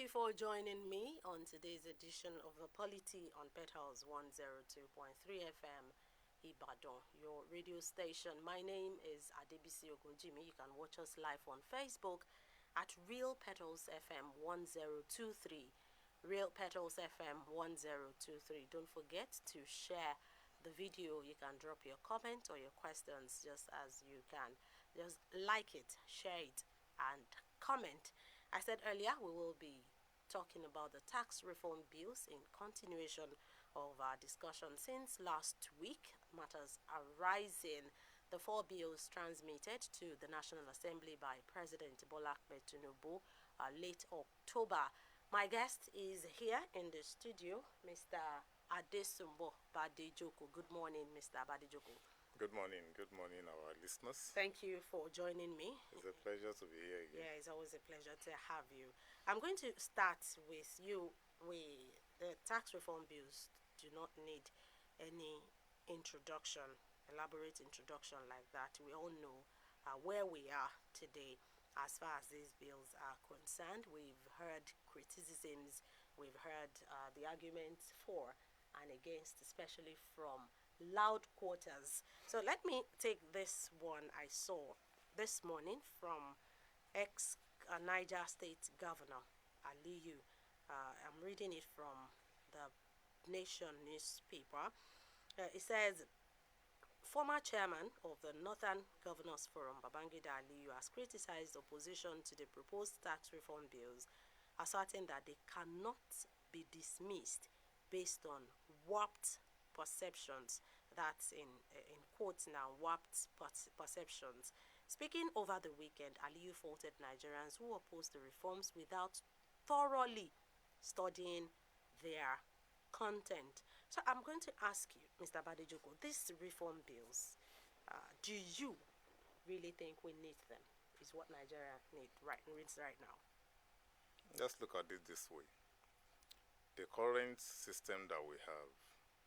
for joining me on today's edition of The Polity on Petals 102.3 FM Ibadan, your radio station. My name is Adebisi Ogunjimi. You can watch us live on Facebook at Real Petals FM 1023. Real Petals FM 1023. Don't forget to share the video. You can drop your comment or your questions just as you can. Just like it, share it, and comment. I said earlier we will be talking about the tax reform bills in continuation of our discussion since last week. Matters arising, the four bills transmitted to the National Assembly by President Bola Ahmed Tinubu late October. My guest is here in the studio, Mr. Adesumbo Badejoko. Good morning, Mr. Badejoko. Good morning, our listeners. Thank you for joining me. It's a pleasure to be here again. Yeah, it's always a pleasure to have you. I'm going to start with you. The tax reform bills do not need any introduction, elaborate introduction like that. We all know where we are today as far as these bills are concerned. We've heard criticisms, we've heard the arguments for and against, especially from loud quarters. So let me take this one I saw this morning from ex-Niger State Governor Aliyu. I'm reading it from the Nation newspaper. It says, former chairman of the Northern Governors Forum, Babangida Aliyu, has criticized opposition to the proposed tax reform bills, asserting that they cannot be dismissed based on warped perceptions. That's in quotes now, warped perceptions. Speaking over the weekend, Aliyu faulted Nigerians who opposed the reforms without thoroughly studying their content. So I'm going to ask you, Mr. Badejoko, these reform bills, do you really think we need them? Is what Nigeria needs right now? Let's look at it this way. The current system that we have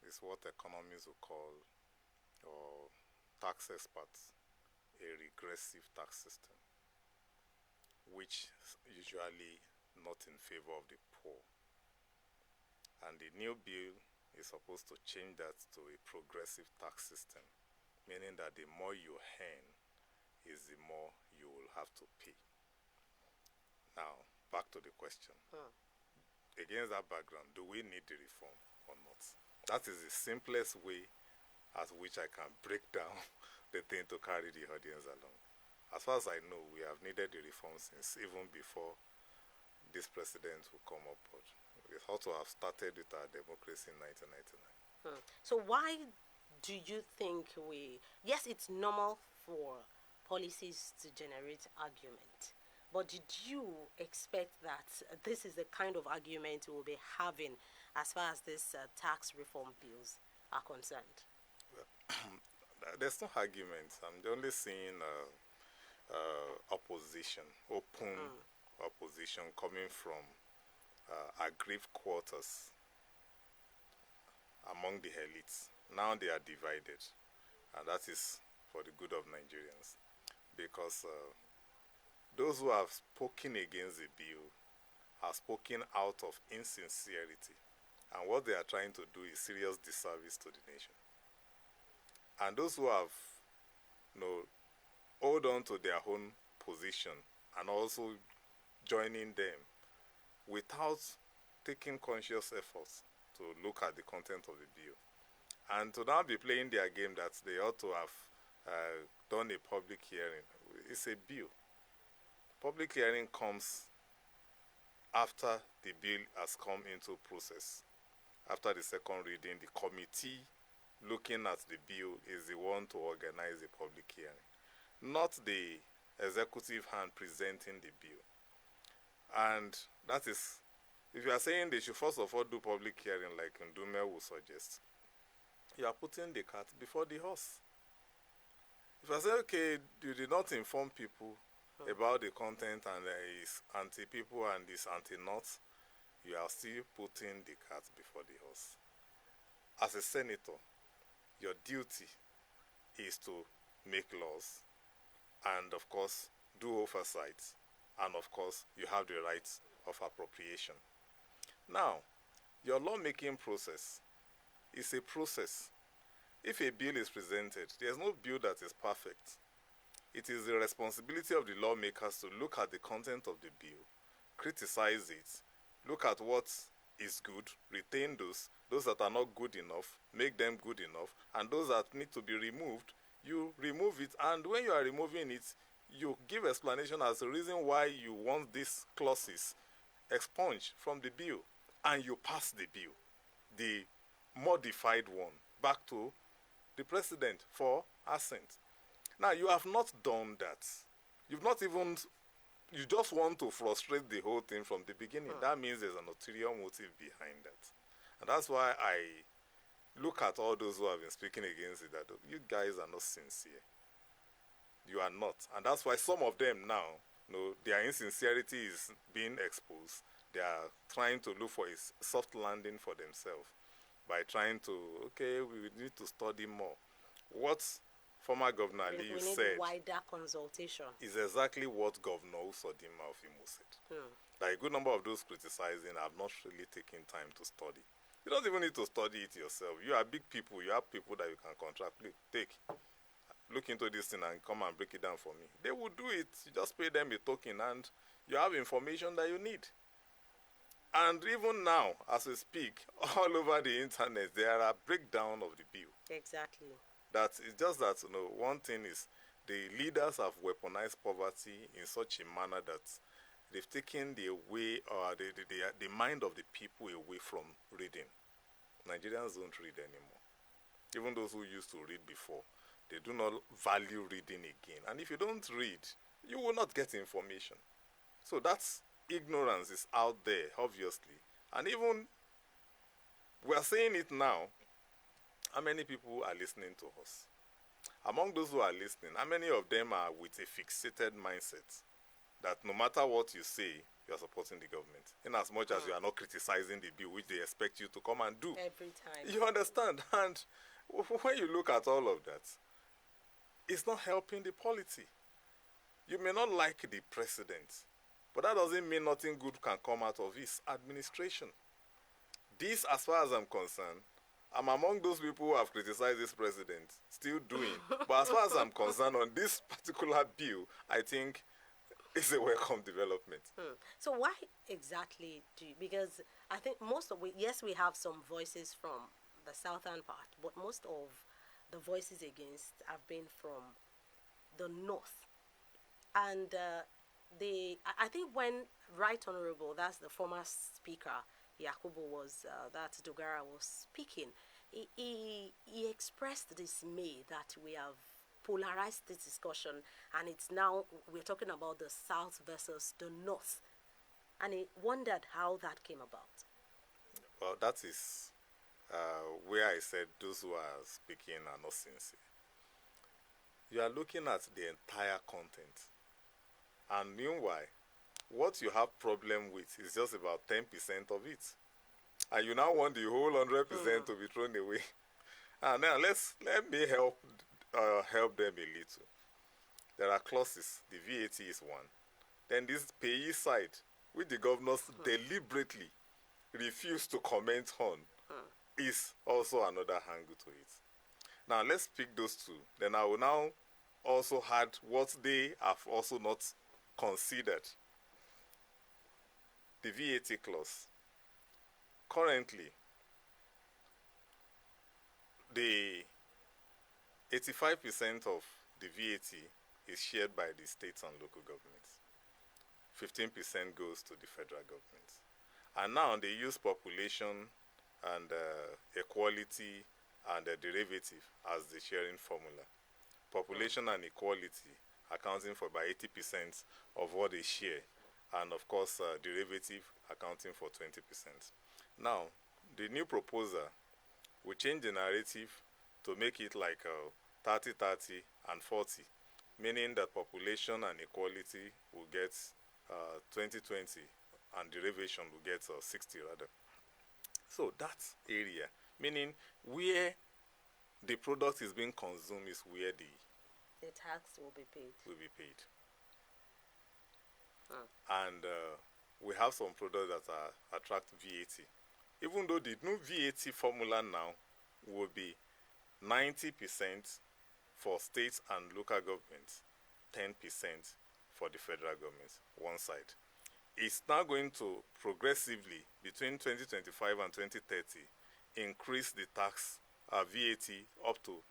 is what economists will call, or tax experts, a regressive tax system, which is usually not in favor of the poor. And the new bill is supposed to change that to a progressive tax system, meaning that the more you earn is the more you will have to pay. Now, back to the question. Against that background, do we need the reform or not? That is the simplest way at which I can break down the thing to carry the audience along. As far as I know, we have needed the reform since even before this president will come up. We ought to have started with our democracy in 1999. So why do you think yes, it's normal for policies to generate argument, but did you expect that this is the kind of argument we'll be having as far as these tax reform bills are concerned? Well, there's no argument. I'm only seeing opposition, open opposition coming from aggrieved quarters among the elites. Now they are divided, and that is for the good of Nigerians, because those who have spoken against the bill have spoken out of insincerity, and what they are trying to do is serious disservice to the nation. And those who have, hold on to their own position and also joining them without taking conscious efforts to look at the content of the bill, and to now be playing their game that they ought to have done a public hearing. It's a bill. Public hearing comes after the bill has come into process. After the second reading, the committee looking at the bill is the one to organize a public hearing, not the executive hand presenting the bill. And that is, if you are saying they should first of all do public hearing like Ndume would suggest, you are putting the cart before the horse. If I say, okay, you did not inform people about the content and is anti-people and is anti-not, you are still putting the cart before the horse. As a senator, your duty is to make laws and, of course, do oversight. And, of course, you have the right of appropriation. Now, your lawmaking process is a process. If a bill is presented, there's no bill that is perfect. It is the responsibility of the lawmakers to look at the content of the bill, criticize it, look at what is good, retain those that are not good enough, make them good enough, and those that need to be removed, you remove it, and when you are removing it, you give explanation as the reason why you want these clauses expunged from the bill, and you pass the bill, the modified one, back to the president for assent. Now, you have not done that. You've not even, you just want to frustrate the whole thing from the beginning. That means there's an ulterior motive behind that. And that's why I look at all those who have been speaking against it, that you guys are not sincere. You are not. And that's why some of them now, their insincerity is being exposed. They are trying to look for a soft landing for themselves by trying to, we need to study more. What former Governor Aliyu said, wider consultation, is exactly what Governor Usodimma of Imo said. That a good number of those criticizing have not really taken time to study. You don't even need to study it yourself. You are big people. You have people that you can contract. Look into this thing and come and break it down for me. They will do it. You just pay them a token and you have information that you need. And even now, as we speak, all over the internet, there are breakdown of the bill. Exactly. That is just that, one thing is the leaders have weaponized poverty in such a manner that they've taken the mind of the people away from reading. Nigerians don't read anymore. Even those who used to read before, they do not value reading again. And if you don't read, you will not get information. So that's ignorance is out there, obviously. And even we are saying it now. How many people are listening to us? Among those who are listening, how many of them are with a fixated mindset that no matter what you say, you are supporting the government, in as much as you are not criticizing the bill, which they expect you to come and do? Every time. You understand? And when you look at all of that, it's not helping the polity. You may not like the president, but that doesn't mean nothing good can come out of his administration. This, as far as I'm concerned, I'm among those people who have criticized this president, still doing. But as far as I'm concerned, on this particular bill, I think it's a welcome development. So why exactly because I think most of yes, we have some voices from the southern part, but most of the voices against have been from the north. And I think when Right Honorable, that's the former speaker, Yakubu that Dogara was speaking, he expressed dismay that we have polarized this discussion, and it's now we're talking about the South versus the North, and he wondered how that came about. Well, that is where I said those who are speaking are not sincere. You are looking at the entire content, and meanwhile, what you have problem with is just about 10% of it. And you now want the whole 100% to be thrown away. And now let me help them a little. There are clauses. The VAT is one. Then this payee side, which the governors deliberately refuse to comment on, is also another angle to it. Now let's pick those two. Then I will now also add what they have also not considered. The VAT clause. Currently, the 85% of the VAT is shared by the states and local governments. 15% goes to the federal government. And now they use population and equality and derivative as the sharing formula. Population and equality accounting for about 80% of what they share, and of course derivative accounting for 20%. Now, the new proposal will change the narrative to make it like 30-30 and 40, meaning that population and equality will get 20-20 and derivation will get 60 rather. So that area, meaning where the product is being consumed is where the tax will be paid. And we have some products that attract VAT. Even though the new VAT formula now will be 90% for states and local governments, 10% for the federal government, one side. It's now going to progressively, between 2025 and 2030, increase the tax VAT up to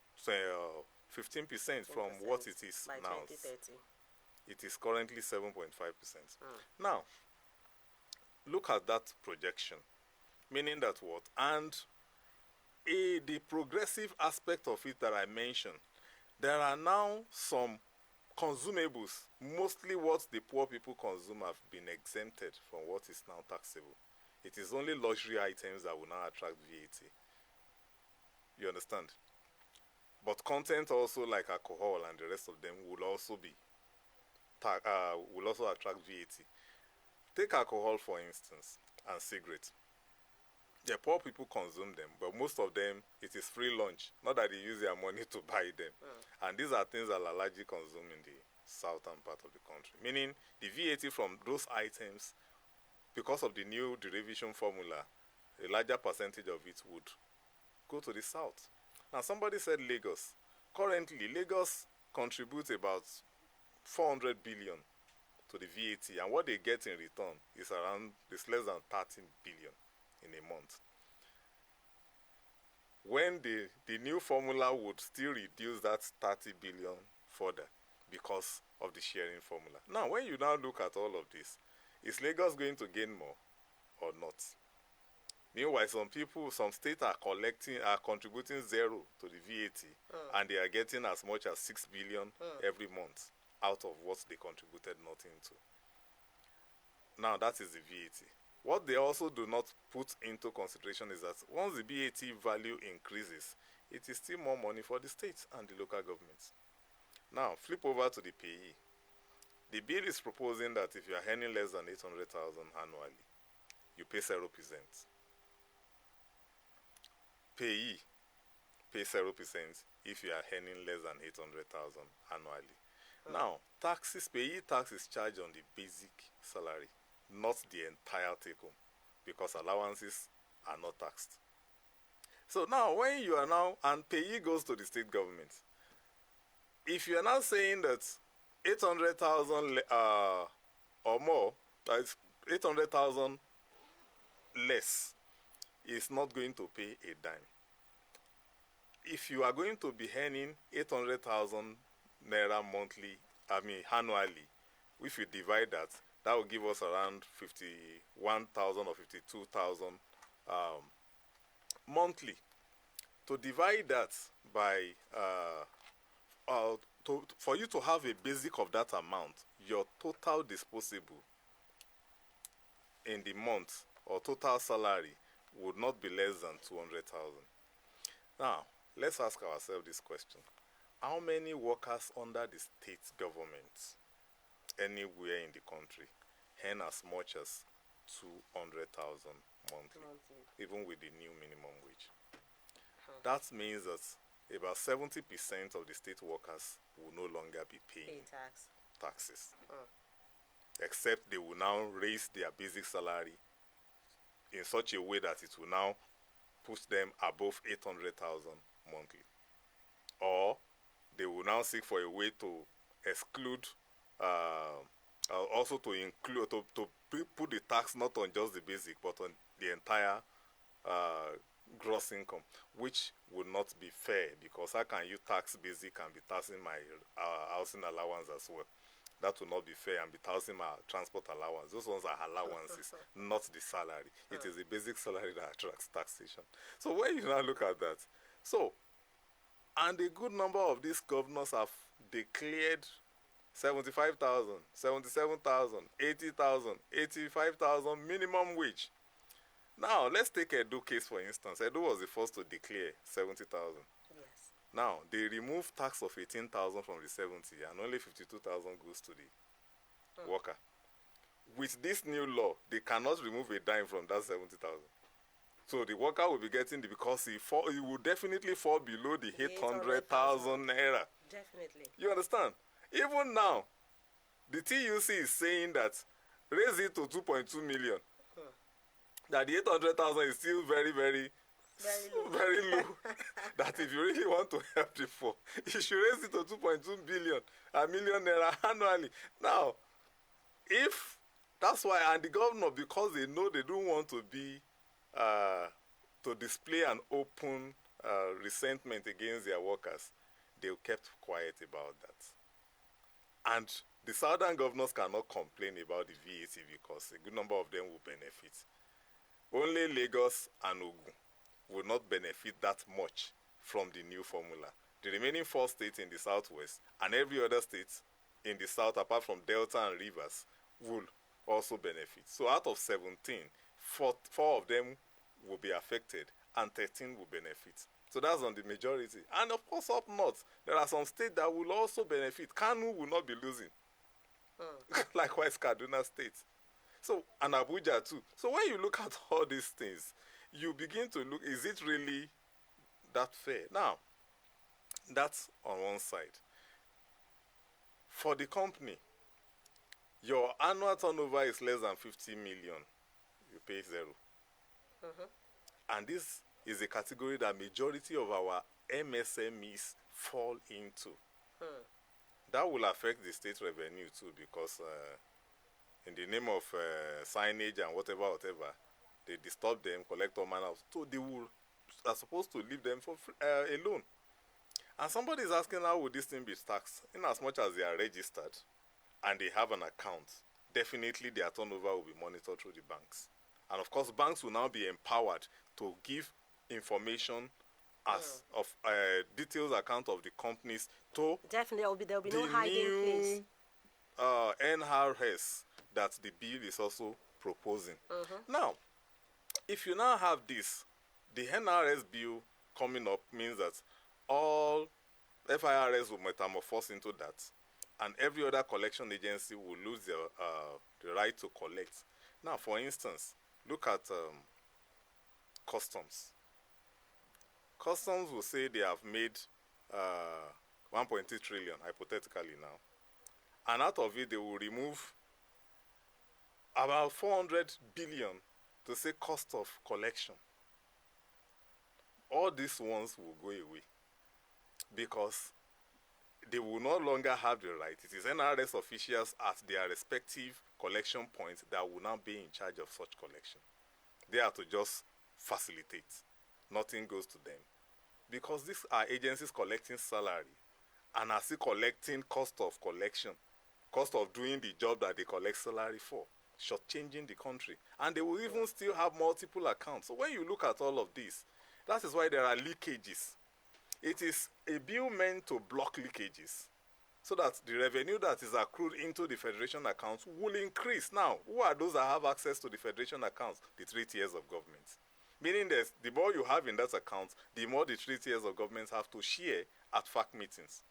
15% from what it is by now. 2030. It is currently 7.5%. Now, look at that projection, meaning that what? And the progressive aspect of it that I mentioned, there are now some consumables, mostly what the poor people consume, have been exempted from what is now taxable. It is only luxury items that will now attract VAT. You understand? But content also like alcohol and the rest of them will also be will also attract VAT. Take alcohol for instance, and cigarettes. The poor people consume them, but most of them, it is free lunch. Not that they use their money to buy them. And these are things that are largely consumed in the southern part of the country. Meaning, the VAT from those items, because of the new derivation formula, a larger percentage of it would go to the south. Now, somebody said Lagos. Currently, Lagos contributes about 400 billion to the VAT, and what they get in return is less than 13 billion in a month. When the new formula would still reduce that 30 billion further because of the sharing formula. Now, when you now look at all of this, is Lagos going to gain more or not? Meanwhile, some states are contributing zero to the VAT, and they are getting as much as 6 billion every month out of what they contributed nothing to. Now, that is the VAT. What they also do not put into consideration is that once the VAT value increases, it is still more money for the states and the local governments. Now, flip over to the payee. The bill is proposing that if you are earning less than 800,000 annually, you pay 0%. Payee pay 0% if you are earning less than 800,000 annually. Now, payee tax is charged on the basic salary, not the entire take-home, because allowances are not taxed. So now, when you are now, and payee goes to the state government, if you are now saying that 800,000 or more, that is 800,000 less, is not going to pay a dime. If you are going to be earning 800,000 naira annually, if you divide that, that will give us around 51,000 or 52,000 monthly. To divide that by, for you to have a basic of that amount, your total disposable in the month or total salary would not be less than 200,000. Now, let's ask ourselves this question. How many workers under the state government anywhere in the country earn as much as 200,000 monthly, even with the new minimum wage? That means that about 70% of the state workers will no longer be paying taxes. Except they will now raise their basic salary in such a way that it will now push them above 800,000 monthly. Or they will now seek for a way to exclude, also to include, to put the tax not on just the basic, but on the entire gross income, which would not be fair, because how can you tax basic and be taxing my housing allowance as well? That will not be fair, and be taxing my transport allowance. Those ones are allowances, not the salary. It is the basic salary that attracts taxation. So when you now look at that, and a good number of these governors have declared 75,000, 77,000, 80,000, 85,000 minimum wage. Now, let's take Edo case for instance. Edo was the first to declare 70,000. Yes. Now, they remove tax of 18,000 from the 70, and only 52,000 goes to the worker. With this new law, they cannot remove a dime from that 70,000. So the worker will be getting because he will definitely fall below the 800,000 naira. Definitely. You understand? Even now, the TUC is saying that raise it to 2.2 million. Hmm. That the 800,000 is still very, very, Very low. very low. That if you really want to help the poor, you should raise it to 2.2 billion, a million naira annually. Now, if that's why, and the governor, because they know they don't want to be, to display an open resentment against their workers, they kept quiet about that. And the southern governors cannot complain about the VAT because a good number of them will benefit. Only Lagos and Ogun will not benefit that much from the new formula. The remaining 4 states in the southwest and every other state in the south, apart from Delta and Rivers, will also benefit. So out of 17, 4 of them will be affected and 13 will benefit. So that's on the majority. And of course, up north, there are some states that will also benefit. Kanu will not be losing. Likewise, Kaduna State. So, and Abuja too. So when you look at all these things, you begin to look, is it really that fair? Now, that's on one side. For the company, your annual turnover is less than 50 million. You pay 0. And this is a category that majority of our MSMEs fall into. That will affect the state revenue too, because in the name of signage and whatever, they disturb them, collect all manner of, so they are supposed to leave them for free, alone. And somebody is asking, how would this thing be taxed? In as much as they are registered and they have an account, definitely their turnover will be monitored through the banks. And of course, banks will now be empowered to give information as of detailed account of the companies to Definitely, there'll be the no hiding place. NRS that the bill is also proposing. Now, if you now have this, the NRS bill coming up means that all FIRS will metamorphose into that, and every other collection agency will lose the right to collect. Now, for instance, look at customs. Customs will say they have made 1.2 trillion, hypothetically now. And out of it, they will remove about 400 billion to say cost of collection. All these ones will go away because they will no longer have the right. It is NRS officials at their respective collection points that will now be in charge of such collection. They are to just facilitate. Nothing goes to them. Because these are agencies collecting salary and are still collecting cost of collection, cost of doing the job that they collect salary for, shortchanging the country. And they will even still have multiple accounts. So when you look at all of this, that is why there are leakages. It is a bill meant to block leakages so that the revenue that is accrued into the federation accounts will increase. Now, who are those that have access to the federation accounts? The 3 tiers of government. Meaning that the more you have in that account, the more the 3 tiers of governments have to share at FAC meetings.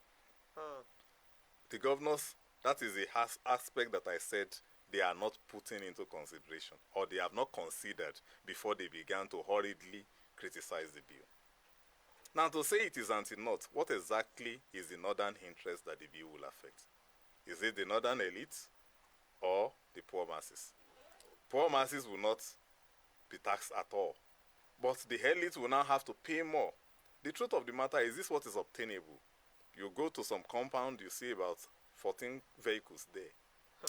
The governors, that is the aspect that I said they are not putting into consideration, or they have not considered before they began to hurriedly criticize the bill. Now, to say it is anti-North, what exactly is the northern interest that the bill will affect? Is it the northern elite or the poor masses? Poor masses will not be taxed at all, but the elite will now have to pay more. The truth of the matter is, this what is obtainable. You go to some compound, you see about 14 vehicles there,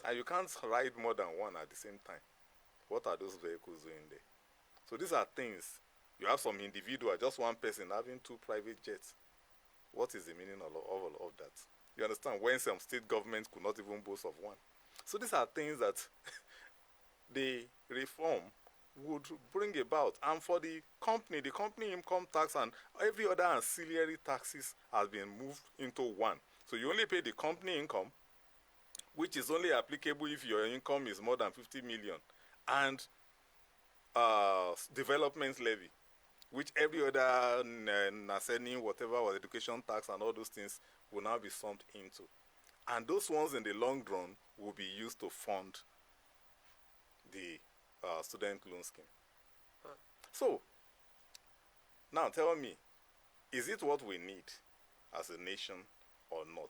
and you can't ride more than one at the same time. What are those vehicles doing there? So these are things. You have some individual, just one person having 2 private jets. What is the meaning of all of that? You understand? When some state governments could not even boast of one. So these are things that the reform would bring about. And for the company income tax and every other ancillary taxes has been moved into one. So you only pay the company income, which is only applicable if your income is more than 50 million, and development levy, which every other NASENI, whatever, or education tax and all those things will now be summed into. And those ones in the long run will be used to fund the student loan scheme. So, now tell me, is it what we need as a nation or not?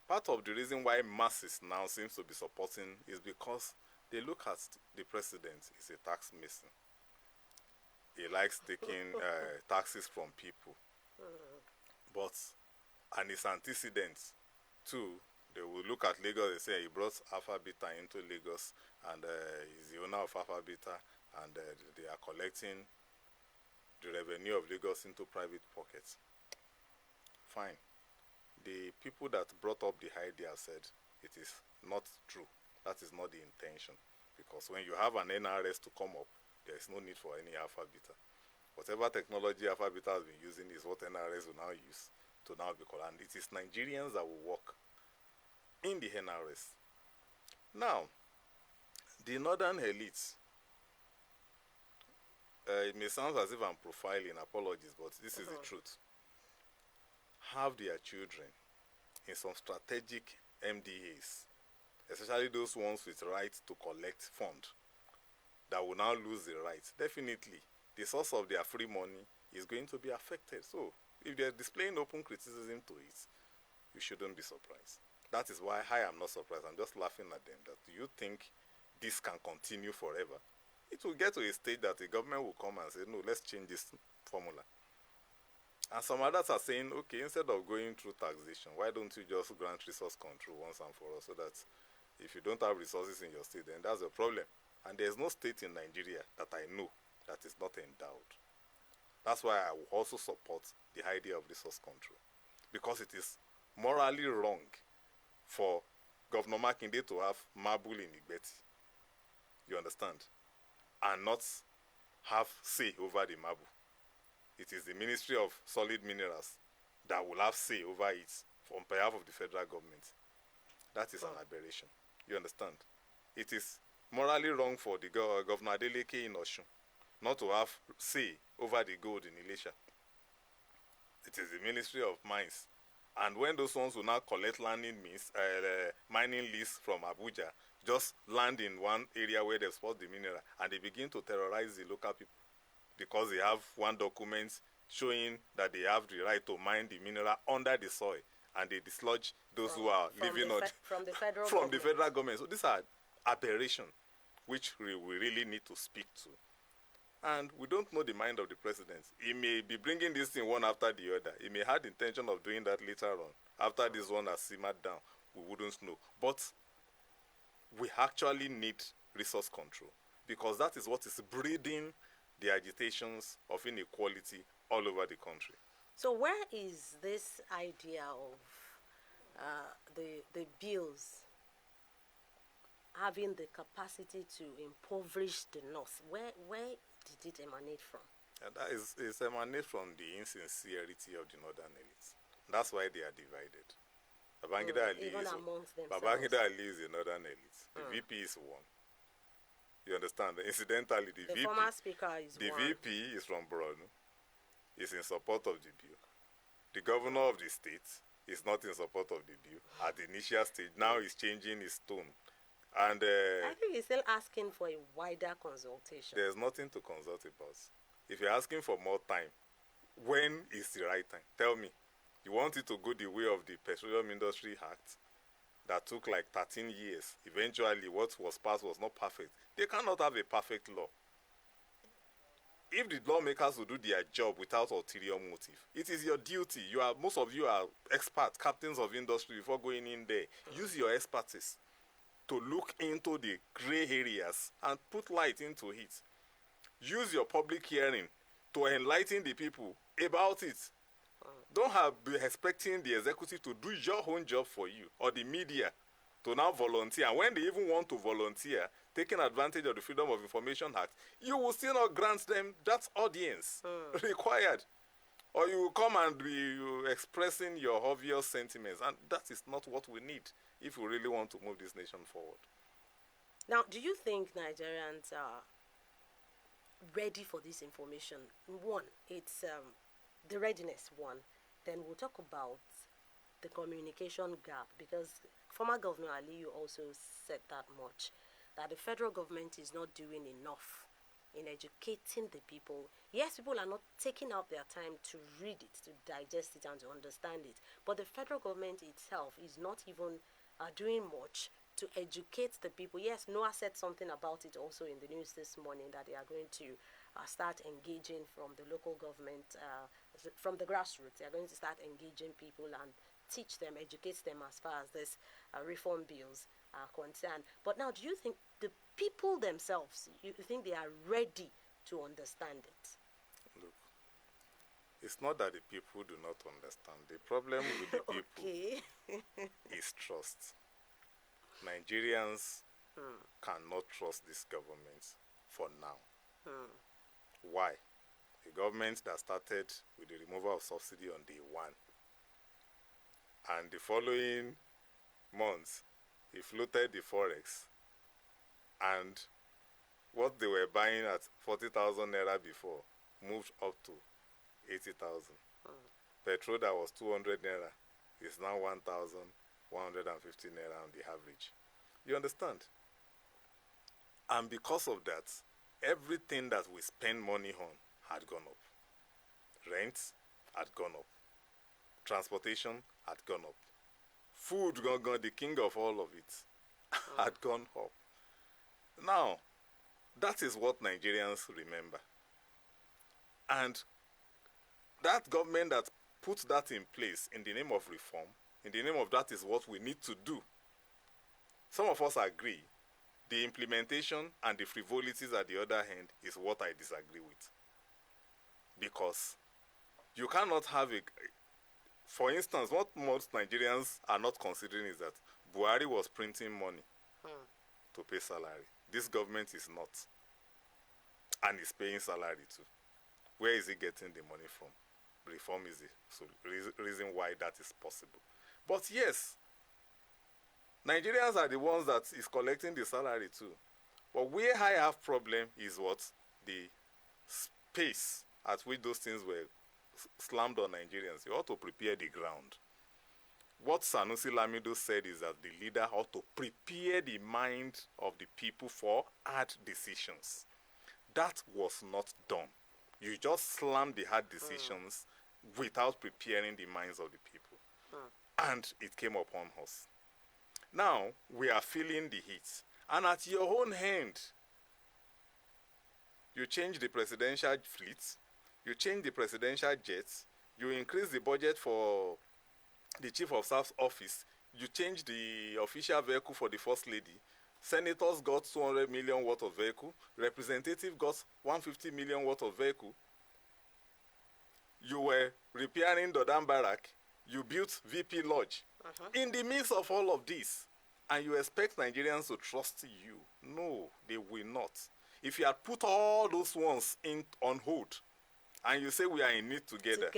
Part of the reason why masses now seems to be supporting is because They look at the president as a tax mason. He likes taking taxes from people. But, and his antecedents too, they will look at Lagos and say he brought Alpha Beta into Lagos and he's the owner of Alpha Beta, and they are collecting the revenue of Lagos into private pockets. Fine. The people that brought up the idea said it is not true. That is not the intention. Because when you have an NRS to come up, there is no need for any Alpha Beta. Whatever technology Alpha Beta has been using is what NRS will now use to now be called. And it is Nigerians that will work in the NRS. Now, the northern elites, it may sound as if I'm profiling, apologies, but this is the truth, have their children in some strategic MDAs, especially those ones with right to collect fund, that will now lose the right. Definitely, the source of their free money is going to be affected. So, if they're displaying open criticism to it, you shouldn't be surprised. That is why I am not surprised. I'm just laughing at them. That do you think this can continue forever? It will get to a stage that the government will come and say, no, let's change this formula. And some others are saying, okay, instead of going through taxation, why don't you just grant resource control once and for all, so that if you don't have resources in your state, then that's a problem. And there's no state in Nigeria that I know that is not endowed. That's why I will also support the idea of resource control, because it is morally wrong for Governor Makinde to have marble in Igbeti, you understand, and not have say over the marble. It is the Ministry of Solid Minerals that will have say over it on behalf of the federal government. That is an aberration, you understand. It is morally wrong for the Governor Adeleke in Osun not to have say over the gold in Ilesha. It is the Ministry of Mines. And when those ones will now collect mining lease from Abuja, just land in one area where they export the mineral, and they begin to terrorize the local people because they have one document showing that they have the right to mine the mineral under the soil, and they dislodge those who are living on from the federal from government. the federal government. So these are aberrations which we really need to speak to. And we don't know the mind of the president. He may be bringing this thing one after the other. He may have the intention of doing that later on. After this one has simmered down, we wouldn't know. But we actually need resource control, because that is what is breeding the agitations of inequality all over the country. So where is this idea of the bills having the capacity to impoverish the North? Where did it emanate from? And that is emanates from the insincerity of the northern elites. That's why they are divided. Babangida Ali even is amongst themselves. Babangida Ali is a northern elite. The VP is one. You understand? Incidentally, The VP, former speaker is the one. VP is from Borno. Is in support of the bill. The governor of the state is not in support of the bill at the initial stage. Now he's changing his tone. And I think he's still asking for a wider consultation. there's nothing to consult about. If you're asking for more time, when is the right time? Tell me. You want it to go the way of the Petroleum Industry Act that took like 13 years. Eventually, what was passed was not perfect. They cannot have a perfect law. If the lawmakers will do their job without ulterior motive, it is your duty. Most of you are experts, captains of industry. Before going in there, use your expertise to look into the gray areas and put light into it. Use your public hearing to enlighten the people about it. Don't be expecting the executive to do your own job for you, or the media to now volunteer. And when they even want to volunteer, taking advantage of the Freedom of Information Act, you will still not grant them that audience required. Or you will come and be expressing your obvious sentiments. And that is not what we need if we really want to move this nation forward. Now, do you think Nigerians are ready for this information? One, it's the readiness one. Then we'll talk about the communication gap, because former Governor Ali also said that much, that the federal government is not doing enough in educating the people. Yes, people are not taking out their time to read it, to digest it, and to understand it. But the federal government itself is not even are doing much to educate the people. Yes, Noah said something about it also in the news this morning, that they are going to start engaging from the local government, from the grassroots. They are going to start engaging people and teach them, educate them as far as this reform bills are concerned. But now, do you think the people themselves, you think they are ready to understand it? Look, it's not that the people do not understand. The problem with the people is trust. Nigerians cannot trust this government for now. Why? The government that started with the removal of subsidy on day one, and the following months, he floated the forex, and what they were buying at 40,000 naira before moved up to 80,000. Petrol that was 200 naira is now 1,150 naira on the average. You understand? And because of that, everything that we spend money on had gone up. Rent had gone up. Transportation had gone up. Food, the king of all of it, had gone up. Now, that is what Nigerians remember. And that government that put that in place in the name of reform, in the name of that is what we need to do. Some of us agree. The implementation and the frivolities at the other hand is what I disagree with. Because you cannot have a... For instance, what most Nigerians are not considering is that Buhari was printing money to pay salary. This government is not. And is paying salary too. Where is he getting the money from? Reform is the reason why that is possible. But yes, Nigerians are the ones that is collecting the salary too. But where I have problem is what? The space at which those things were slammed on Nigerians. You ought to prepare the ground. What Sanusi Lamido said is that the leader ought to prepare the mind of the people for hard decisions. That was not done. You just slammed the hard decisions without preparing the minds of the people. And it came upon us. Now, we are feeling the heat. And at your own hand, you change the presidential fleet, you change the presidential jets, you increase the budget for the Chief of Staff's office, you change the official vehicle for the First Lady, senators got 200 million worth of vehicle, representative got 150 million worth of vehicle. You were repairing Dodam Barrack, you built VP Lodge. In the midst of all of this, and you expect Nigerians to trust you. No, they will not. If you had put all those ones on hold, and you say we are in it together.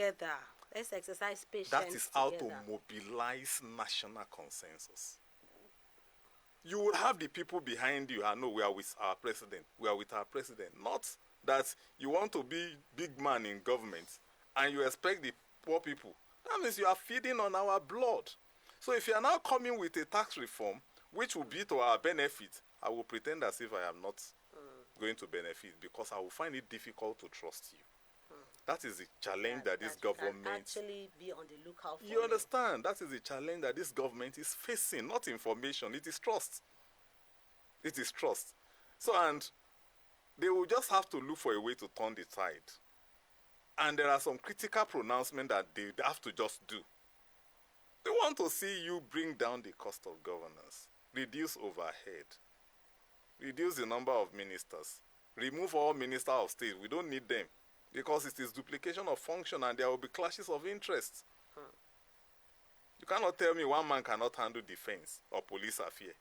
Let's exercise patience. That is how to mobilize national consensus. You will have the people behind you. I know we are with our president. We are with our president. Not that you want to be big man in government and you expect the poor people. That means you are feeding on our blood. So if you are now coming with a tax reform, which will be to our benefit, I will pretend as if I am not going to benefit, because I will find it difficult to trust you. That is the challenge that this government... actually be on the lookout for. You understand? That is the challenge that this government is facing. Not information. It is trust. It is trust. So, and they will just have to look for a way to turn the tide. And there are some critical pronouncements that they have to just do. They want to see you bring down the cost of governance, reduce overhead, reduce the number of ministers, remove all ministers of state. We don't need them because it is duplication of function and there will be clashes of interest. You cannot tell me one man cannot handle defense or police affairs.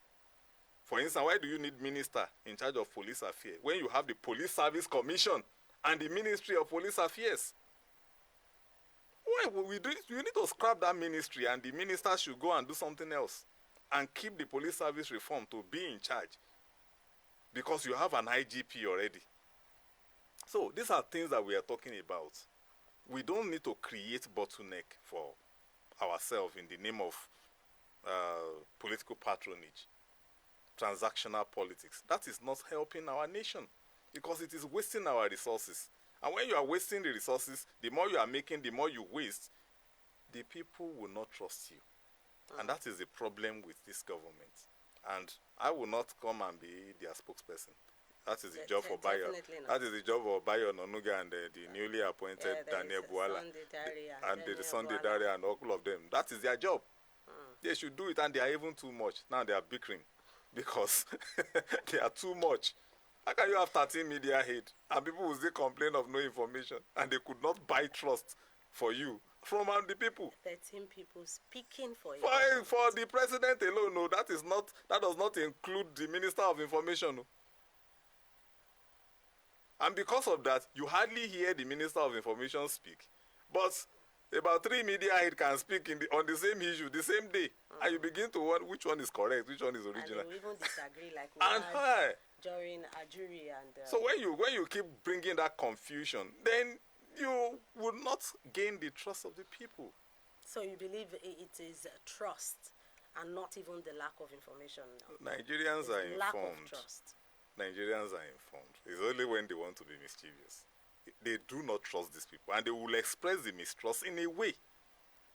For instance, why do you need minister in charge of police affairs when you have the Police Service Commission and the Ministry of Police Affairs? Why you need to scrap that ministry and the minister should go and do something else and keep the police service reform to be in charge because you have an IGP already. So these are things that we are talking about. We don't need to create bottleneck for ourselves in the name of political patronage, transactional politics. That is not helping our nation because it is wasting our resources. And when you are wasting the resources, the more you are making, the more you waste, the people will not trust you. And that is the problem with this government. And I will not come and be their spokesperson. That is the job for Bayo. That is the job of Bayo Nonuga and the newly appointed Daniel Buala and the Sunday Daria and all of them. That is their job. They should do it, and they are even too much. Now they are bickering because they are too much. How can you have 13 media head and people will still complain of no information and they could not buy trust for you from the people? 13 people speaking for you. For the president alone, no, that does not include the Minister of Information. No. And because of that, you hardly hear the Minister of Information speak. But about 3 media heads can speak on the same issue, the same day. And you begin to wonder which one is correct, which one is original. And they will even disagree like we had during Ajuri and... So when you keep bringing that confusion, then you would not gain the trust of the people. So you believe it is trust and not even the lack of information now? Nigerians are informed. Lack of trust. Nigerians are informed. It's only when they want to be mischievous. They do not trust these people, and they will express the mistrust in a way.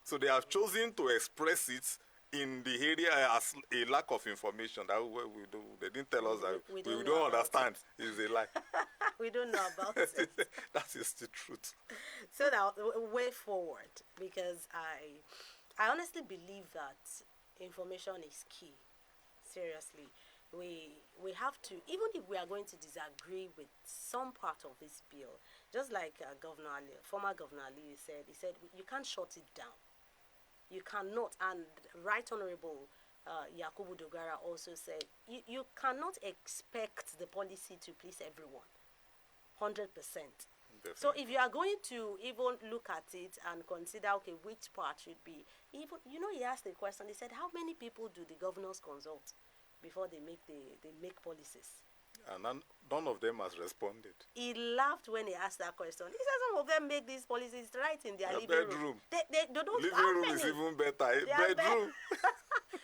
So they have chosen to express it in the area as a lack of information. That they didn't tell us that we don't understand. It's a lie. We don't know about it. That is the truth. So now, way forward, because I honestly believe that information is key. Seriously. We have to, even if we are going to disagree with some part of this bill, just like former Governor Ali said, he said, you can't shut it down. You cannot, and Right Honorable Yakubu Dogara also said, you cannot expect the policy to please everyone, 100%. Definitely. So if you are going to even look at it and consider, okay, which part should be, even, he asked a question, he said, how many people do the governors consult before they make policies? And none of them has responded. He laughed when he asked that question. He said some of them make these policies right in their living room. They don't. Living room is even better. Bedroom.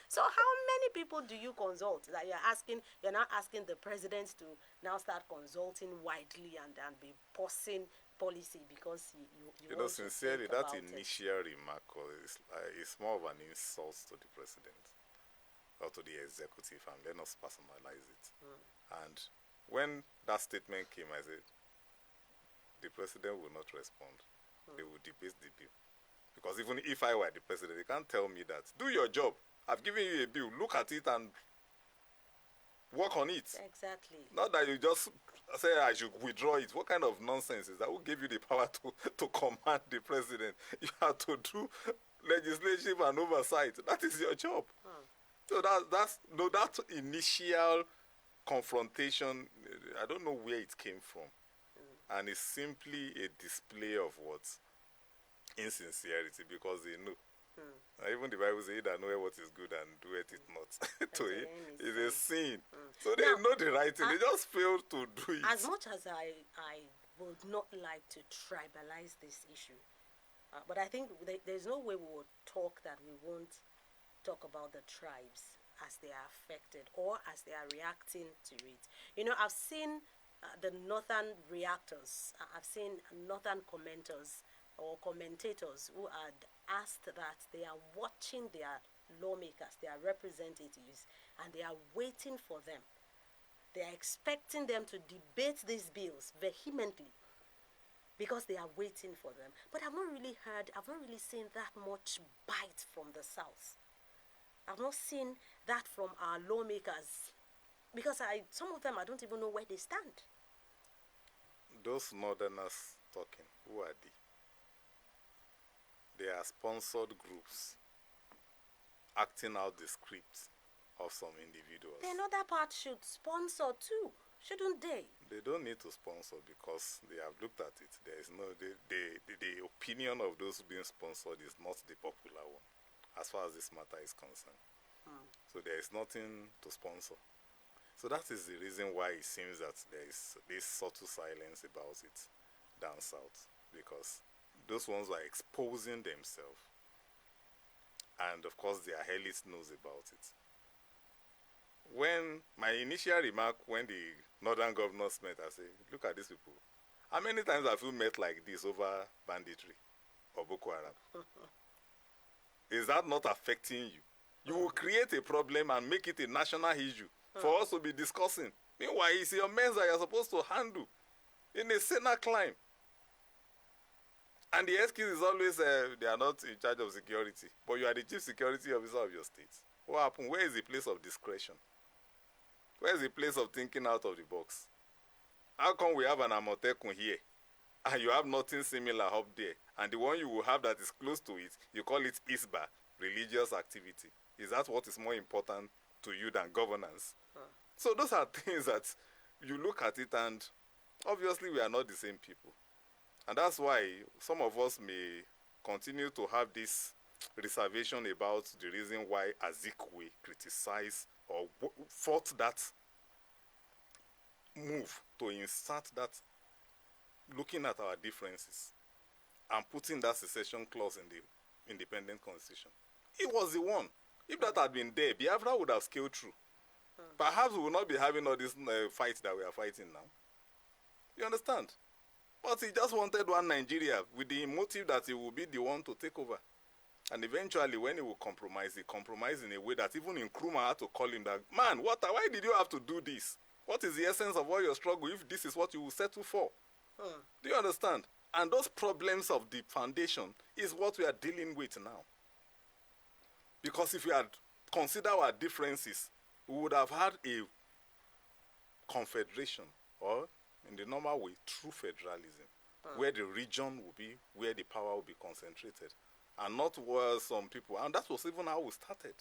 So how many people do you consult? That you're now asking the president to now start consulting widely and be pausing policy because you know, sincerely, that initial remark is more of an insult to the president or to the executive, and let us personalize it. And when that statement came, I said, the president will not respond. They will debate the bill. Because even if I were the president, they can't tell me that. Do your job. I've given you a bill. Look at it and work on it. Exactly. Not that you just say I should withdraw it. What kind of nonsense is that? Who gave you the power to command the president? You have to do legislative and oversight. That is your job. So that initial confrontation, I don't know where it came from. And it's simply a display of what? Insincerity, because they know. Even the Bible says that know what is good and do it not. To it is a sin. So they know the right thing. They just fail to do it. As much as I would not like to tribalize this issue, but I think there's no way we will talk that we won't talk about the tribes as they are affected or as they are reacting to it. I've seen the northern reactors. I've seen northern commenters or commentators who had asked that they are watching their lawmakers, their representatives, and they are waiting for them. They are expecting them to debate these bills vehemently because they are waiting for them. But I've not really seen that much bite from the South. I've not seen that from our lawmakers because some of them, I don't even know where they stand. Those northerners talking, who are they? They are sponsored groups acting out the script of some individuals. Then other part should sponsor too, shouldn't they? They don't need to sponsor because they have looked at it. There is no the opinion of those being sponsored is not the popular one, as far as this matter is concerned. So there is nothing to sponsor. So that is the reason why it seems that there is this subtle silence about it down south, because those ones are exposing themselves. And of course their elite knows about it. When my initial remark, when the northern governors met, I said, look at these people. How many times have you met like this over banditry or Boko Haram? Is that not affecting you? You will create a problem and make it a national issue for us to be discussing. Meanwhile, it's your mess that you're supposed to handle in a Senate climb. And the excuse is always they are not in charge of security, but you are the chief security officer of your state. What happened? Where is the place of discretion? Where is the place of thinking out of the box? How come we have an Amotekun here and you have nothing similar up there, and the one you will have that is close to it, you call it ISBA, religious activity? Is that what is more important to you than governance? So those are things that you look at it, and obviously we are not the same people. And that's why some of us may continue to have this reservation about the reason why Azikwe criticized or fought that move to insert that, looking at our differences and putting that secession clause in the independent constitution. He was the one. If that had been there, Biafra would have scaled through. Perhaps we will not be having all this fight that we are fighting now. You understand? But he just wanted one Nigeria with the motive that he will be the one to take over. And eventually, when he will compromise, he compromised in a way that even Nkrumah had to call him that, man, why did you have to do this? What is the essence of all your struggle if this is what you will settle for? Do you understand? And those problems of the foundation is what we are dealing with now. Because if we had considered our differences, we would have had a confederation, or in the normal way, true federalism, where the region will be, where the power will be concentrated, and not where some people, and that was even how we started.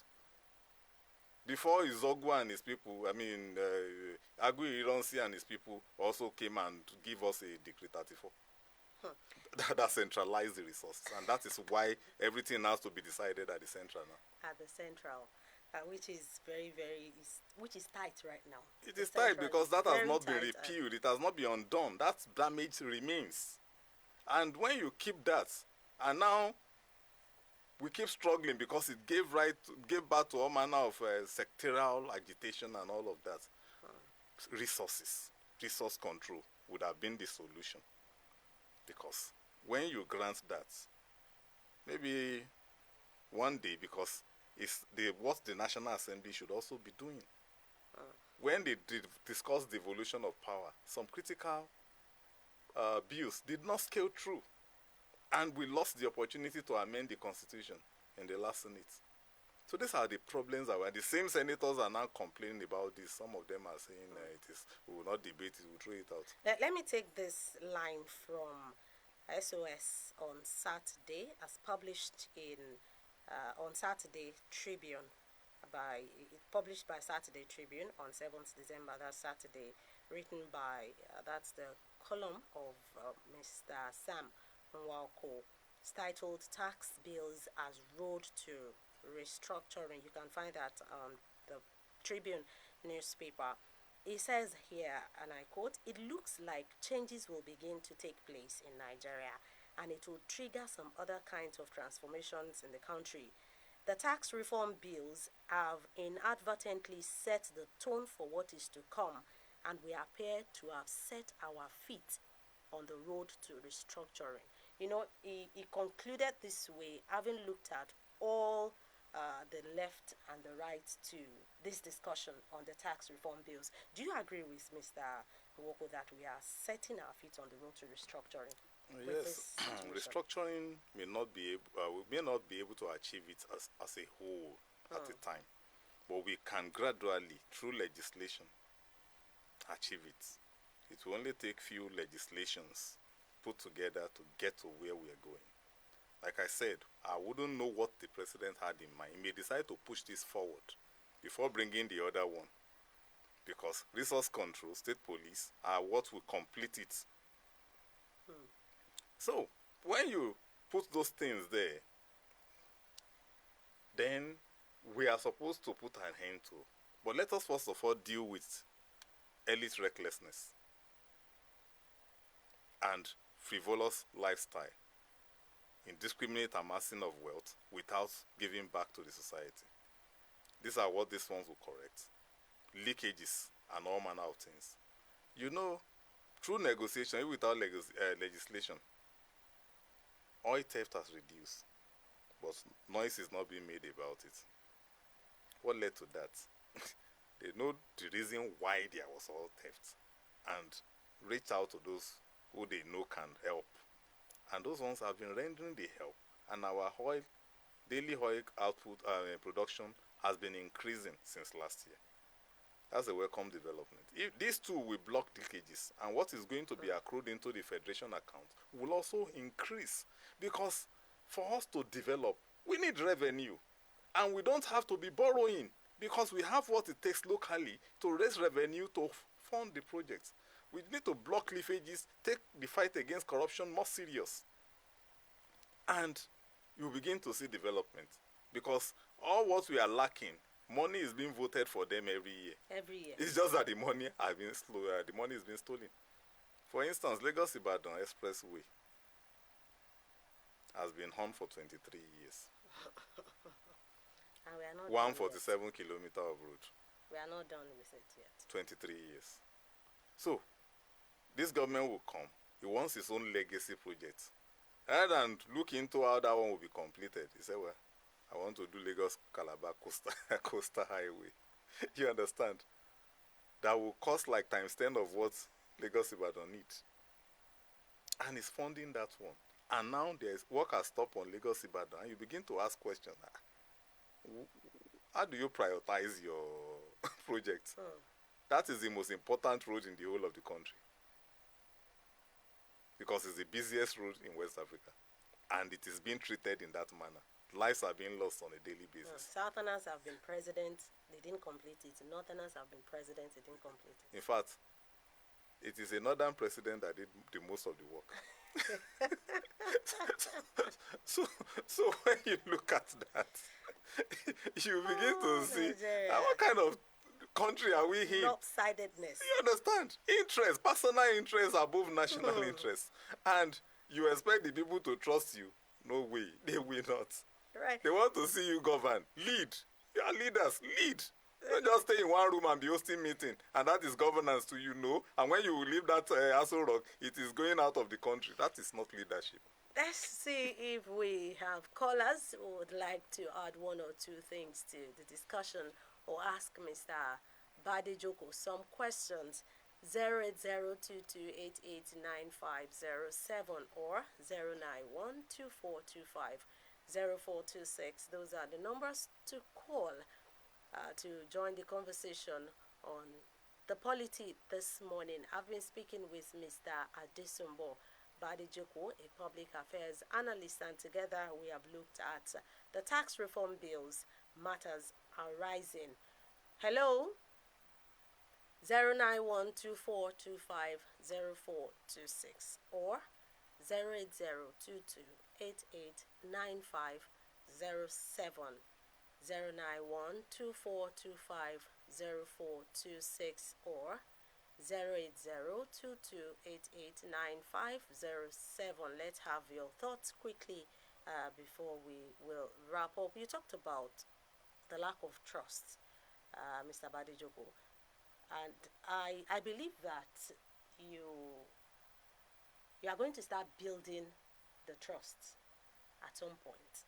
Before Izogwa and his people, Agui Ironsi and his people also came and give us a Decree 34. That centralized the resources, and that is why everything has to be decided at the central now. At the central, which is which is tight right now. It is tight because that has not been repealed. It has not been undone. That damage remains. And when you keep that, and now we keep struggling because it gave birth to all manner of sectorial agitation and all of that. Resource control would have been the solution. Because when you grant that, maybe one day, because it's what the National Assembly should also be doing. When they discuss the evolution of power, some critical bills did not scale through. And we lost the opportunity to amend the Constitution in the last Senate. So these are the problems that the same senators are now complaining about this. Some of them are saying we will not debate it, we'll throw it out. Let me take this line from SOS on Saturday, as published in on Saturday Tribune, published by Saturday Tribune on 7th December, that's Saturday, written by, that's the column of Mr. Sam Nwako. It's titled Tax Bills as Road to Restructuring. You can find that on the Tribune newspaper. It says here, and I quote, "It looks like changes will begin to take place in Nigeria, and it will trigger some other kinds of transformations in the country. The tax reform bills have inadvertently set the tone for what is to come, and we appear to have set our feet on the road to restructuring." You know, he concluded this way, having looked at all the left and the right to this discussion on the tax reform bills. Do you agree with Mr. Nwoko that we are setting our feet on the road to restructuring? Yes, restructuring may not be able to achieve it as a whole at a time, but we can gradually, through legislation, achieve it. It will only take few legislations put together to get to where we are going. Like I said, I wouldn't know what the president had in mind. He may decide to push this forward before bringing the other one, because resource control, state police are what will complete it. So when you put those things there, then we are supposed to put an end to. But let us first of all deal with elite recklessness and frivolous lifestyle, indiscriminate amassing of wealth without giving back to the society. These are what these ones will correct. Leakages and all manner of things. You know, through negotiation, even without legislation, oil theft has reduced, but noise is not being made about it. what led to that? They know the reason why there was all theft and reach out to those who they know can help. And those ones have been rendering the help. And our daily oil output production has been increasing since last year. That's a welcome development. If these two will block leakages, and what is going to be accrued into the federation account will also increase, because for us to develop, we need revenue, and we don't have to be borrowing, because we have what it takes locally to raise revenue to fund the projects. We need to block leakages, take the fight against corruption more serious, and you begin to see development, because all what we are lacking, money is being voted for them every year. Every year. It's just that the money has been the money is being stolen. For instance, Lagos Ibadan Expressway has been on for 23 years. And we are not 147 kilometers of road. We are not done with it yet. 23 years. So, this government will come. He wants his own legacy project. Rather than look into how that one will be completed, he said, well, I want to do Lagos Calabar Coastal Highway. You understand? That will cost like times 10 of what Lagos Ibadan needs. And he's funding that one. And now there's work has stopped on Lagos Ibadan, and you begin to ask questions. How do you prioritize your projects? That is the most important road in the whole of the country, because it's the busiest road in West Africa, and it is being treated in that manner. Lives are being lost on a daily basis. Southerners have been president, they didn't complete it. Northerners have been president, they didn't complete it. In fact, it is a northern president that did the most of the work. so when you look at that, you begin to see what kind of country are we in? Lopsidedness. You understand? Interest, personal interest above national interest. And you expect the people to trust you. No way, they will not. Right. They want to see you govern. Lead. You are leaders. Lead. Don't just stay in one room and be hosting meeting, and that is governance to you know. And when you leave that Aso Rock, it is going out of the country. That is not leadership. Let's see if we have callers who would like to add one or two things to the discussion, or ask Mr. Badejoko some questions. 08022889507 or 09124250426. Those are the numbers to call to join the conversation on the polity this morning. I've been speaking with Mr. Adesumbo Badejoko, a public affairs analyst, and together we have looked at the tax reform bills matters arising. Hello? 09124250426 or 08022889507. 09124250426 or 08022889507. Let's have your thoughts quickly before we will wrap up. You talked about the lack of trust, Mr. Badejoko, and I believe that you are going to start building the trust at some point.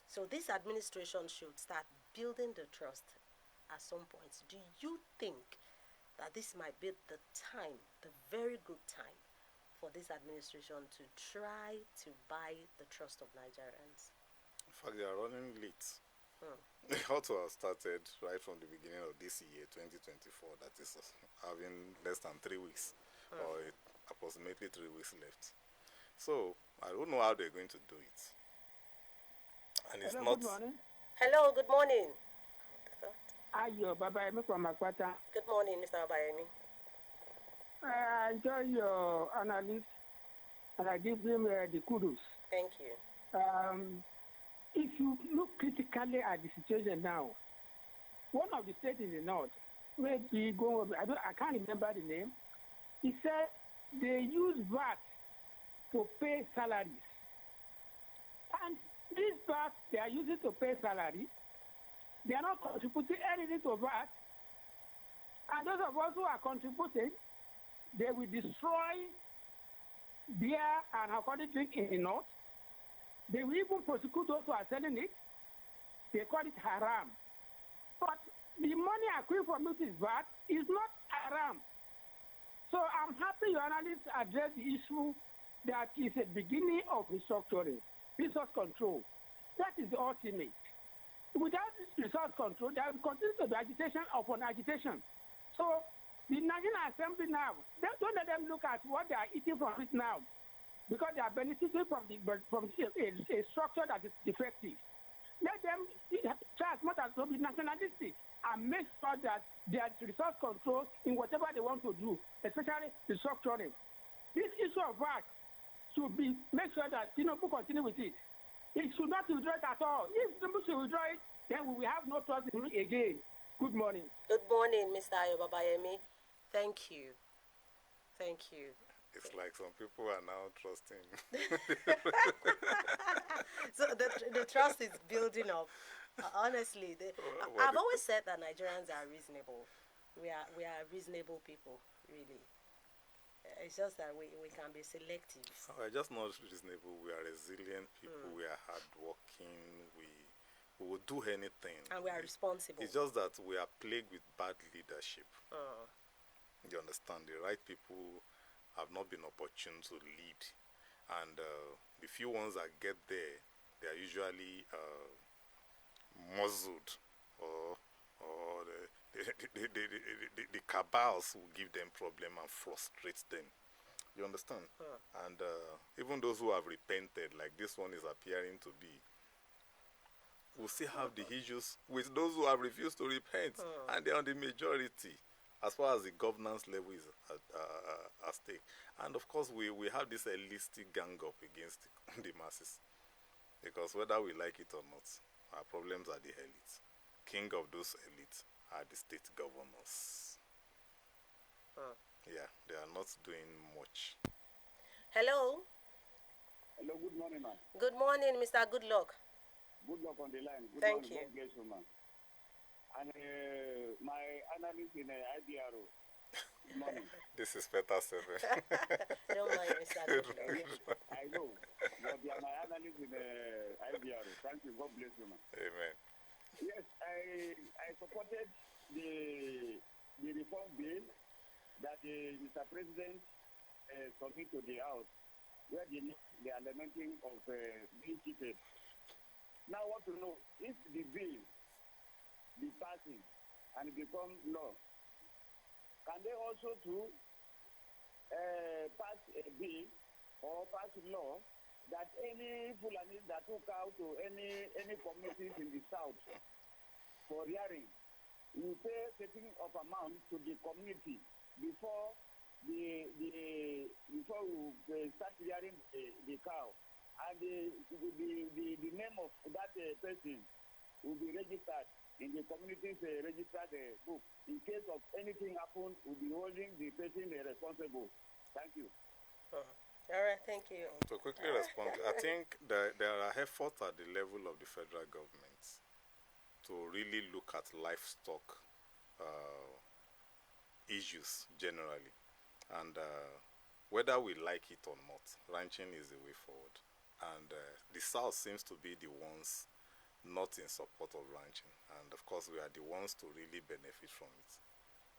So this administration should start building the trust at some point. Do you think that this might be the time, the very good time, for this administration to try to buy the trust of Nigerians? In fact, they are running late. They ought to have started right from the beginning of this year, 2024, that is having less than 3 weeks, or approximately 3 weeks left. So, I don't know how they're going to do it. And it's Hello, not... good morning. Hello, good morning. Ayo, Babayemi from Akwata. Good morning, Mr. Abayemi. I enjoy your analysis, and I give him the kudos. Thank you. If you look critically at the situation now, one of the states in the north, maybe I can't remember the name. He said they use VAT to pay salaries, and this VAT they are using to pay salary, they are not contributing anything to VAT. And those of us who are contributing, they will destroy beer and alcoholic drink in the north. They will even prosecute those who are selling it. They call it haram. the money accrued from it is VAT, is not haram. So I'm happy your analysts address the issue that is a beginning of restructuring, resource control. That is the ultimate. Without this resource control, there will continue to be agitation upon agitation. So the National Assembly now, don't let them look at what they are eating from it now, because they are benefiting from a structure that is defective. Let them try as much as to be nationalistic and make sure that there is resource control in whatever they want to do, especially restructuring. This issue of VAT should be make sure that Tinubu continue with it. It should not withdraw it at all. If Tinubu should withdraw it, then we will have no trust in it again. Good morning. Good morning, Mr. Ayobabayemi. Thank you. Thank you. It's like some people are now trusting. So the trust is building up. Honestly, I've always said that Nigerians are reasonable. We are reasonable people, really. It's just that we can be selective. We're just not reasonable. We are resilient people. We are hardworking. We will do anything. And we are responsible. It's just that we are plagued with bad leadership. You understand? The right people have not been opportune to lead. And the few ones that get there, they are usually muzzled, or the cabals will give them problem and frustrate them. You understand? And even those who have repented, like this one is appearing to be, will still have the issues with those who have refused to repent, and they are the majority as far as the governance level is at stake. And of course, we have this elitistic gang up against the masses, because whether we like it or not, our problems are the elites. King of those elites are the state governors. Yeah, they are not doing much. Hello. Hello, good morning, ma'am. Good morning, Mr. Goodluck. Good luck on the line. Good Thank morning. you. God bless you, ma'am. And my analyst in IBRO. Good morning. This is Petals. Don't mind, Mr. Goodluck. I know, but they are my analyst in IBRO. Thank you. God bless you, ma'am. Amen. Yes, I supported the reform bill that Mr. President submitted to the House, where they are lamenting of being cheated. Now I want to know, if the bill be passing and become law, can they also pass a bill or pass a law that any Fulani that took out to any communities in the south for rearing will pay certain of amount to the community before before we start rearing the cow, and the name of that person will be registered in the community's registered book. In case of anything happen, we'll be holding the person responsible. Thank you. All right, thank you. To quickly respond, I think there are efforts at the level of the federal government to really look at livestock issues generally. And whether we like it or not, ranching is the way forward. And the South seems to be the ones not in support of ranching. And of course, we are the ones to really benefit from it,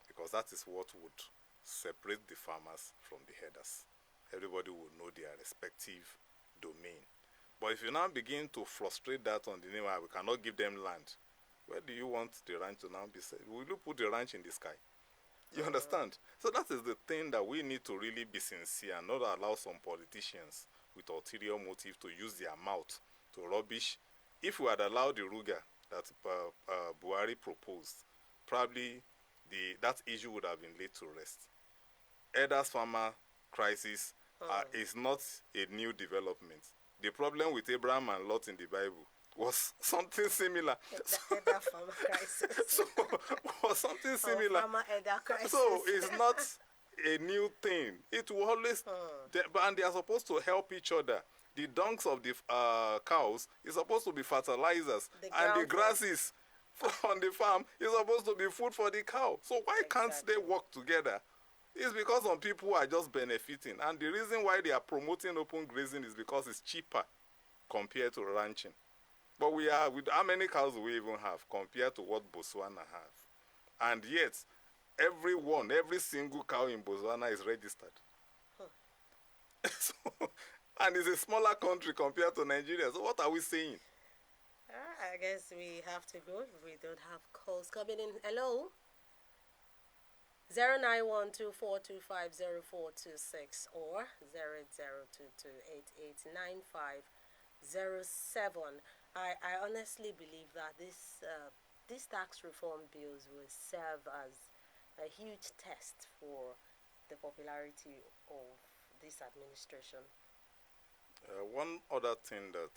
because that is what would separate the farmers from the herders. Everybody will know their respective domain. But if you now begin to frustrate that on the name, we cannot give them land, where do you want the ranch to now be set? Will you put the ranch in the sky? You understand? So that is the thing that we need to really be sincere and not allow some politicians with ulterior motive to use their mouth to rubbish. If we had allowed the Ruga that Buhari proposed, probably that issue would have been laid to rest. Elders farmer crisis is not a new development. The problem with Abraham and Lot in the Bible was something similar. Elder farmer crisis. So was something similar. Farmer elder crisis. So it's not a new thing. It will always, and they are supposed to help each other. The dunks of the cows is supposed to be fertilizers, and the grasses on the farm is supposed to be food for the cow. So why can't they work together? It's because some people are just benefiting, and the reason why they are promoting open grazing is because it's cheaper compared to ranching. But how many cows do we even have compared to what Botswana have? And yet, every single cow in Botswana is registered. So, and it's a smaller country compared to Nigeria. So what are we saying? I guess we have to go if we don't have calls coming in. Hello? 09124250426 or 002288950 I honestly believe that these tax reform bills will serve as a huge test for the popularity of this administration. One other thing that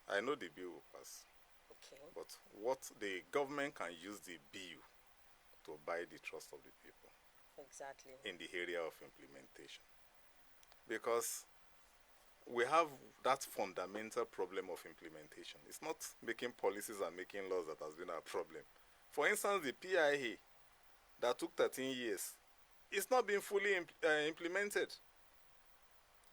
I know the bill will pass, Okay. but what the government can use the bill to buy the trust of the people Exactly. in the area of implementation. Because we have that fundamental problem of implementation. It's not making policies and making laws that has been our problem. For instance, the PIA that took 13 years, it's not been fully implemented.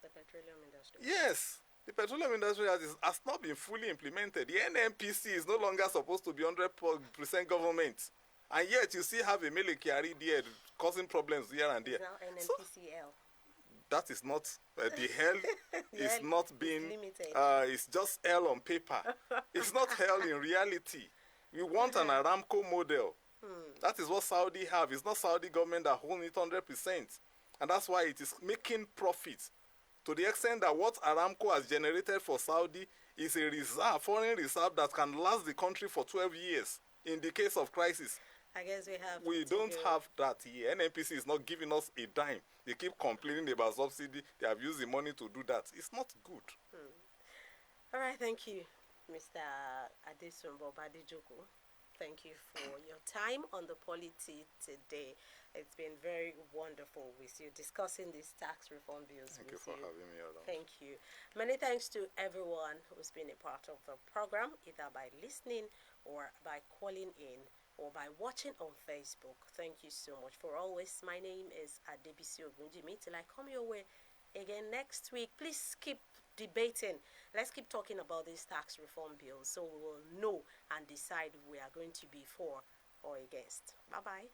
The petroleum industry. Yes, the petroleum industry has not been fully implemented. The NNPC is no longer supposed to be 100% government. And yet you still have a military there causing problems here and there. It's now NNPCL. That is not, the hell is hell not being, limited. it's just hell on paper. It's not hell in reality. We want an Aramco model. That is what Saudi have. It's not Saudi government that owns it 100%. And that's why it is making profits. To the extent that what Aramco has generated for Saudi is a reserve, foreign reserve that can last the country for 12 years in the case of crisis. I guess We don't have that here. NNPC is not giving us a dime. They keep complaining about subsidy. They have used the money to do that. It's not good. All right, thank you, Mr. Adesumbo Badijoko. Thank you for your time on the polity today. It's been very wonderful with you discussing these tax reform bills. Thank you with for having me around. Thank you. Many thanks to everyone who's been a part of the program, either by listening or by calling in or by watching on Facebook. Thank you so much for always. My name is Adebisi Ogunjimi. Till I come your way again next week, please keep debating. Let's keep talking about these tax reform bills so we will know and decide if we are going to be for or against. Bye-bye.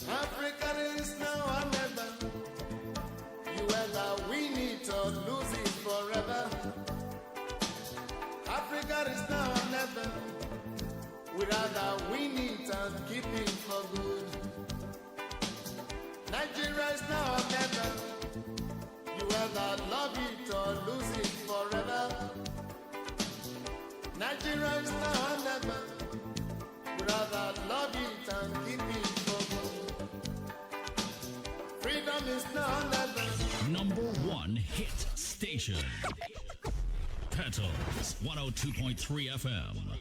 Africa is now or never. You either win it or lose it forever. Africa is now or never. We rather win it and keep it for good. Nigeria is now or never. You either love it or lose it forever. Nigeria is now or never. We rather love it and keep it for good. Freedom is now or never. Number one hit station. Petals 102.3 FM.